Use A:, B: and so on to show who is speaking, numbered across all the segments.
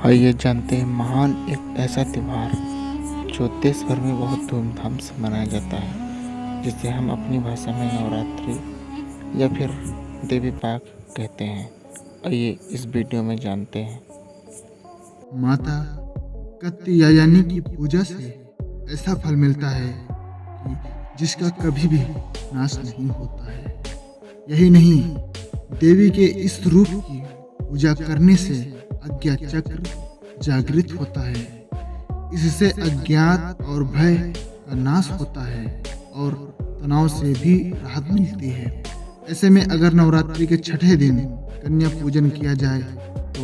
A: आइए जानते हैं महान एक ऐसा त्यौहार जो देश भर में बहुत धूमधाम से मनाया जाता है, जिसे हम अपनी भाषा में नवरात्रि या फिर देवी पाक कहते हैं। आइए इस वीडियो में जानते हैं।
B: माता कात्यायनी की पूजा से ऐसा फल मिलता है कि जिसका कभी भी नाश नहीं होता है। यही नहीं, देवी के इस रूप की पूजा करने से अज्ञा चक्र जागृत होता है। इससे अज्ञात और भय का नाश होता है और तनाव से भी राहत मिलती है। ऐसे में अगर नवरात्रि के छठे दिन कन्या पूजन किया जाए तो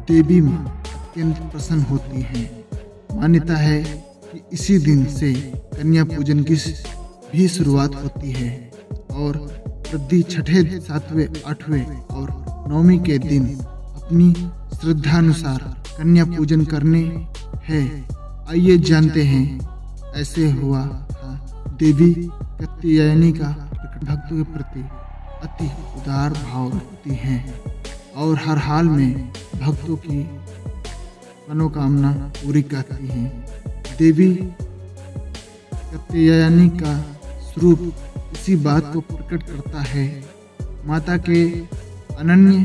B: देवी माँ अत्यंत प्रसन्न होती हैं। मान्यता है कि इसी दिन से कन्या पूजन की भी शुरुआत होती है और प्रति छठे, सातवें, आठवें और नौवीं के दिन अपनी श्रद्धानुसार कन्या पूजन करने हैं। आइए जानते हैं। ऐसे हुआ था देवी कात्यायनी का भक्तों के प्रति अति उदार भाव रखती हैं और हर हाल में भक्तों की मनोकामना पूरी करती हैं। देवी कात्यायनी का स्वरूप इसी बात को प्रकट करता है। माता के अनन्य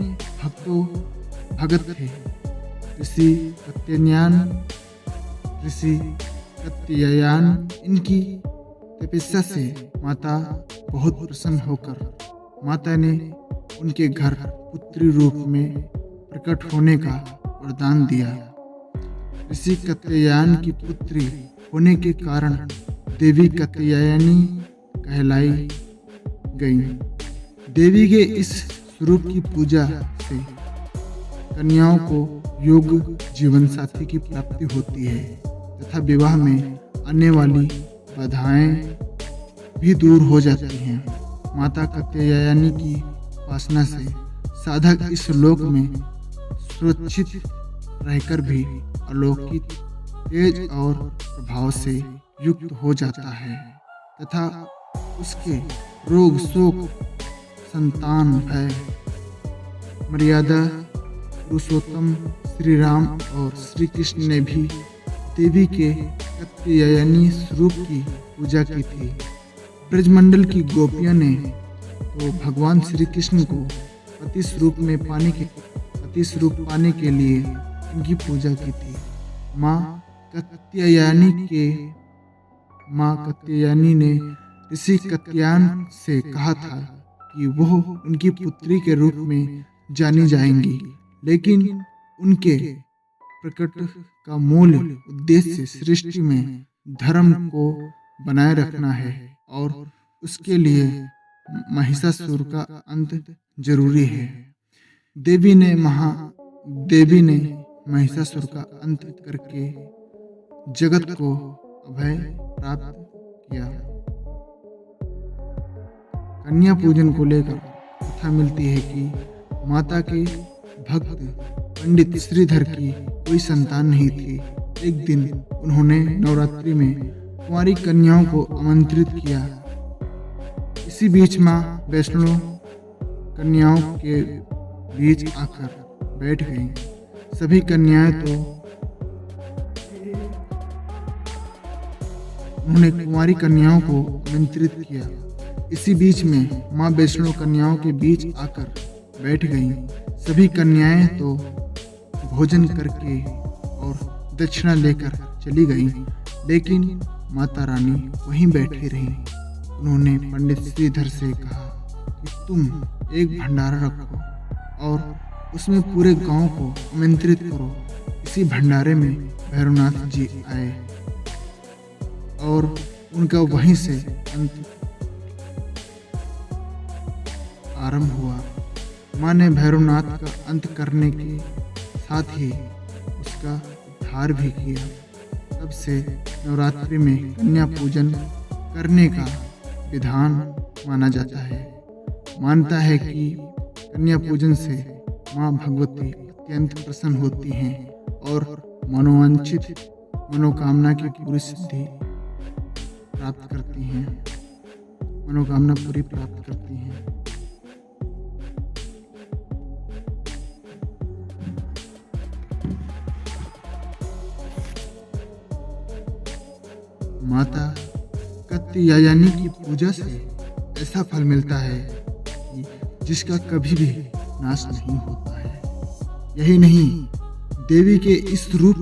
B: भगत थे ऋषि कात्यायन। इनकी तपस्या से माता बहुत प्रसन्न होकर माता ने उनके घर पुत्री रूप में प्रकट होने का वरदान दिया। ऋषि कात्यायन की पुत्री होने के कारण देवी कात्यायनी कहलाई गई। देवी के इस स्वरूप की पूजा से कन्याओं को योग्य जीवन साथी की प्राप्ति होती है तथा विवाह में आने वाली बाधाएं भी दूर हो जाती हैं। माता कात्यायनी की उपासना से साधक इस लोक में सुरक्षित रहकर भी अलौकिक तेज और प्रभाव से युक्त हो जाता है तथा उसके रोग, शोक, संतान, भय, मर्यादा पुरुषोत्तम श्री राम और श्री कृष्ण ने भी देवी के कात्यायनी स्वरूप की पूजा की थी। ब्रजमंडल की गोपियां ने तो भगवान श्री कृष्ण को पति स्वरूप पाने के लिए इनकी पूजा की थी। माँ कात्यायनी ने ऋषि कात्यायन से कहा था कि वह उनकी पुत्री के रूप में जानी जाएंगी, लेकिन उनके प्रकट का मूल उद्देश्य सृष्टि में धर्म को बनाए रखना है और उसके लिए महिषासुर का अंत जरूरी है। देवी ने महिषासुर का अंत करके जगत को अभय प्राप्त किया। कन्या पूजन को लेकर कथा मिलती है कि माता के भक्त पंडित श्रीधर की कोई संतान नहीं थी। एक दिन उन्होंने नवरात्रि में कुंवारी कन्याओं को आमंत्रित किया। इसी बीच माँ वैष्णो कन्याओं के बीच आकर बैठ गईं। सभी कन्याएं तो उन्होंने कुंवारी कन्याओं को आमंत्रित किया। इसी बीच में माँ वैष्णो कन्याओं के बीच आकर बैठ गईं। सभी कन्याएं तो भोजन करके और दक्षिणा लेकर चली गईं, लेकिन माता रानी वहीं बैठी रहीं। उन्होंने पंडित श्रीधर से कहा कि तुम एक भंडारा रखो और उसमें पूरे गांव को आमंत्रित करो। इसी भंडारे में भैरवनाथ जी आए और उनका वहीं से अंत आरंभ हुआ। माँ ने भैरवनाथ का अंत करने के साथ ही उसका उद्धार भी किया। तब से नवरात्रि में कन्या पूजन करने का विधान माना जाता है। मानता है कि कन्या पूजन से माँ भगवती अत्यंत प्रसन्न होती हैं और मनोवांछित मनोकामना की पूरी सिद्धि प्राप्त करती हैं, मनोकामना पूरी प्राप्त करती हैं। माता कात्यायनी की पूजा से ऐसा फल मिलता है कि जिसका कभी भी नाश नहीं होता है। यही नहीं, देवी के इस रूप